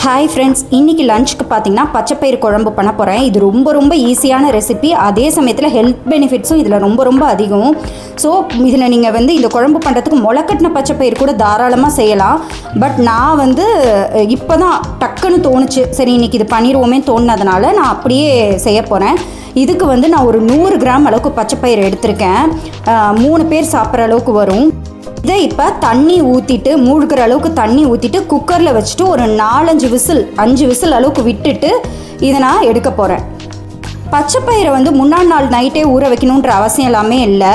Hi friends, இன்றைக்கி லஞ்சுக்கு பார்த்தீங்கன்னா பச்சைப்பயிறு குழம்பு பண்ண போகிறேன். இது ரொம்ப ஈஸியான ரெசிபி. அதே சமயத்தில் ஹெல்த் பெனிஃபிட்ஸும் இதில் ரொம்ப அதிகம். ஸோ இதில் நீங்கள் இந்த குழம்பு பண்ணுறதுக்கு முளைக்கட்டின பச்சைப்பயிறு கூட தாராளமாக செய்யலாம். பட் நான் இப்போ தான் டக்குன்னு தோணுச்சு, சரி இன்றைக்கி இது பண்ணிடுவோமே தோணுனதுனால நான் அப்படியே செய்ய போகிறேன். இதுக்கு நான் ஒரு 100 கிராம் அளவுக்கு பச்சைப்பயிறு எடுத்திருக்கேன். 3 பேர் சாப்பிட்ற அளவுக்கு வரும். இதை இப்போ தண்ணி ஊற்றிட்டு மூழ்கிற அளவுக்கு தண்ணி ஊற்றிட்டு குக்கரில் வச்சுட்டு ஒரு 4-5 விசில் அளவுக்கு விட்டுட்டு இதை நான் எடுக்க போகிறேன். பச்சைப்பயிரை முன்னாடி நாள் நைட்டே ஊற வைக்கணுன்ற அவசியம் எல்லாமே இல்லை.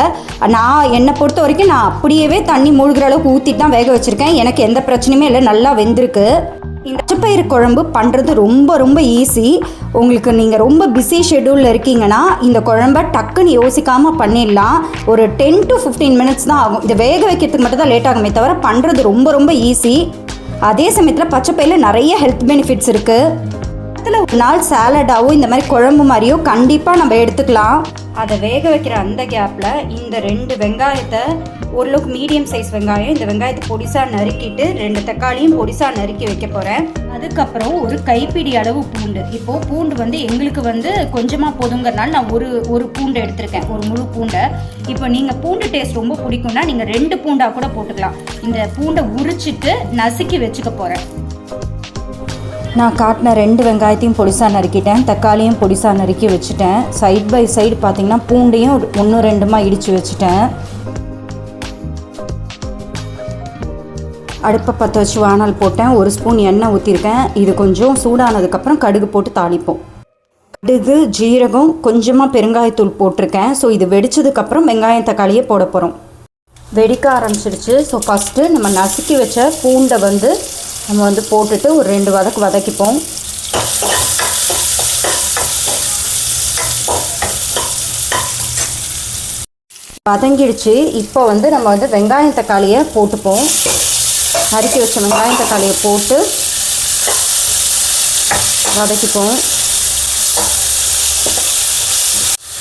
நான் என்னை பொறுத்த வரைக்கும் நான் அப்படியே தண்ணி மூழ்கிற அளவுக்கு ஊற்றிட்டு தான் வேக வச்சுருக்கேன். எனக்கு எந்த பிரச்சனையுமே இல்லை, நல்லா வெந்திருக்கு. இந்த பச்சைப்பயிறு குழம்பு பண்ணுறது ரொம்ப ஈஸி. உங்களுக்கு நீங்கள் ரொம்ப பிஸி ஷெட்யூலில் இருக்கீங்கன்னா இந்த குழம்ப டக்குன்னு யோசிக்காமல் பண்ணிடலாம். ஒரு 10 to 15 மினிட்ஸ் தான் ஆகும். இதை வேக வைக்கிறதுக்கு மட்டும் தான் லேட் ஆகுமே தவிர பண்ணுறது ரொம்ப ஈஸி. அதே சமயத்தில் பச்சைப்பயிரில் நிறைய ஹெல்த் பெனிஃபிட்ஸ் இருக்குது. அதில் ஒரு நாள் சாலடாவோ இந்த மாதிரி குழம்பு மாதிரியோ கண்டிப்பாக நம்ம எடுத்துக்கலாம். அதை வேக வைக்கிற அந்த கேப்பில் இந்த 2 வெங்காயத்தை, ஓரளவுக்கு மீடியம் சைஸ் வெங்காயம், இந்த வெங்காயத்தை பொடிசாக நறுக்கிட்டு 2 தக்காளியும் பொடிசாக நறுக்கி வைக்க போகிறேன். அதுக்கப்புறம் ஒரு கைப்பிடி அளவு பூண்டு. இப்போது பூண்டு எங்களுக்கு கொஞ்சமாக போதுங்கிறனால நான் ஒரு பூண்டு எடுத்திருக்கேன், ஒரு முழு பூண்டை. இப்போ நீங்கள் பூண்டு டேஸ்ட் ரொம்ப பிடிக்கும்னா நீங்கள் 2 பூண்டாக கூட போட்டுக்கலாம். இந்த பூண்டை உரிச்சிட்டு நசுக்கி வச்சுக்க போகிறேன். நான் காட்டின 2 வெங்காயத்தையும் பொடிசாக நறுக்கிட்டேன், தக்காளியும் பொடிசாக நறுக்கி வச்சுட்டேன். சைட் பை சைடு பார்த்திங்கன்னா பூண்டையும் 1-2 இடித்து வச்சுட்டேன். அடுப்பை பற்ற வச்சு வானல் போட்டேன். 1 ஸ்பூன் எண்ணெய் ஊற்றிருக்கேன். இது கொஞ்சம் சூடானதுக்கப்புறம் கடுகு போட்டு தாளிப்போம். கடுகு, ஜீரகம், கொஞ்சமாக பெருங்காயத்தூள் போட்டிருக்கேன். ஸோ இது வெடித்ததுக்கப்புறம் வெங்காயம் தக்காளியை போட போகிறோம். வெடிக்க ஆரம்பிச்சிடுச்சு. ஸோ ஃபஸ்ட்டு நம்ம நசுக்கி வச்ச பூண்டை நம்ம போட்டுட்டு ஒரு 2 வதக்கிப்போம். வதங்கிடுச்சு. இப்போ நம்ம வெங்காயம் தக்காளியை போட்டுப்போம். நறுக்கி வச்ச வெங்காயம் தக்காளியை போட்டு வதக்கிப்போம்.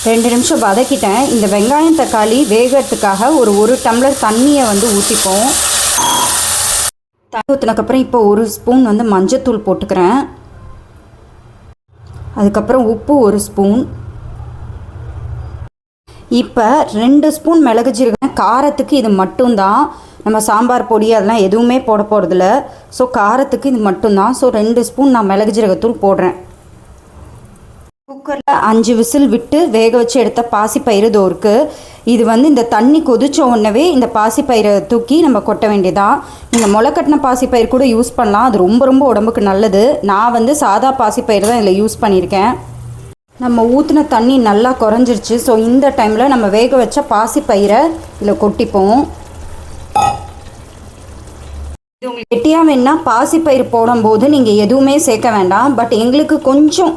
2 நிமிஷம் வதக்கிட்டேன். இந்த வெங்காயம் தக்காளி வேகிறதுக்காக ஒரு டம்ளர் தண்ணியை ஊற்றிப்போம். தண்ணி ஊற்றினதுக்கப்புறம் இப்போ 1 ஸ்பூன் மஞ்சத்தூள் போட்டுக்கிறேன். அதுக்கப்புறம் உப்பு 1 ஸ்பூன். இப்போ 2 ஸ்பூன் மிளகு ஜீரகம். காரத்துக்கு இது மட்டும்தான், நம்ம சாம்பார் பொடி அதெல்லாம் எதுவுமே போட போகிறதில்ல. ஸோ காரத்துக்கு இது மட்டும்தான். ஸோ 2 ஸ்பூன் நான் மிளகு ஜீரகத்தூள் போடுறேன். குக்கரில் 5 விசில் விட்டு வேக வச்சு எடுத்த பாசிப்பயிறு தோருக்கு. இது இந்த தண்ணி கொதிச்ச உடனே இந்த பாசிப்பயிரை தூக்கி நம்ம கொட்ட வேண்டியதான். நீங்கள் முளைக்கட்டின பாசிப்பயிறு கூட யூஸ் பண்ணலாம், அது ரொம்ப உடம்புக்கு நல்லது. நான் சாதா பாசிப்பயிறு தான் இதில் யூஸ் பண்ணியிருக்கேன். நம்ம ஊற்றின தண்ணி நல்லா குறைஞ்சிருச்சு. ஸோ இந்த டைமில் நம்ம வேக வச்ச பாசிப்பயிரை இதில் கொட்டிப்போம். இது உங்களுக்கு கெட்டியாக வேணுன்னா பாசிப்பயிறு போடும்போது நீங்கள் எதுவுமே சேர்க்க வேண்டாம். பட் எங்களுக்கு கொஞ்சம்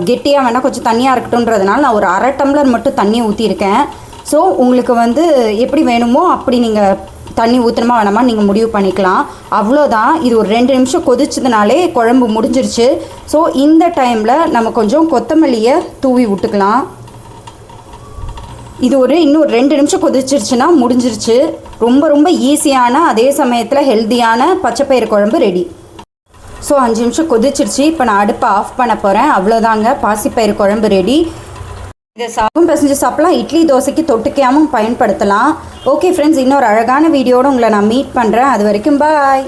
கெட்டியாக வேணால் கொஞ்சம் தண்ணியாக இருக்கட்டும்ன்றதுனால நான் ஒரு 1/2 டம்ளர் மட்டும் தண்ணி ஊற்றிருக்கேன். ஸோ உங்களுக்கு எப்படி வேணுமோ அப்படி நீங்கள் தண்ணி ஊற்றணுமா வேணாமா நீங்கள் முடிவு பண்ணிக்கலாம். அவ்வளோதான். இது ஒரு 2 நிமிஷம் கொதிச்சதுனாலே குழம்பு முடிஞ்சிருச்சு. ஸோ இந்த டைமில் நம்ம கொஞ்சம் கொத்தமல்லியை தூவி விட்டுக்கலாம். இது இன்னும் 2 நிமிஷம் கொதிச்சிருச்சுன்னா முடிஞ்சிருச்சு. ரொம்ப ஈஸியான அதே சமயத்தில் ஹெல்த்தியான பச்சைப்பயிறு குழம்பு ரெடி. ஸோ 5 நிமிஷம் கொதிச்சிருச்சு. இப்போ நான் அடுப்பை ஆஃப் பண்ண போகிறேன். அவ்வளோதாங்க, பாசிப்பயிறு குழம்பு ரெடி. இதை பிசைஞ்சு சாப்பிடலாம். இட்லி தோசைக்கு தொட்டுக்கையாகவும் பயன்படுத்தலாம். ஓகே ஃப்ரெண்ட்ஸ், இன்னொரு அழகான வீடியோடு உங்களை நான் மீட் பண்ணுறேன். அது வரைக்கும் பாய்.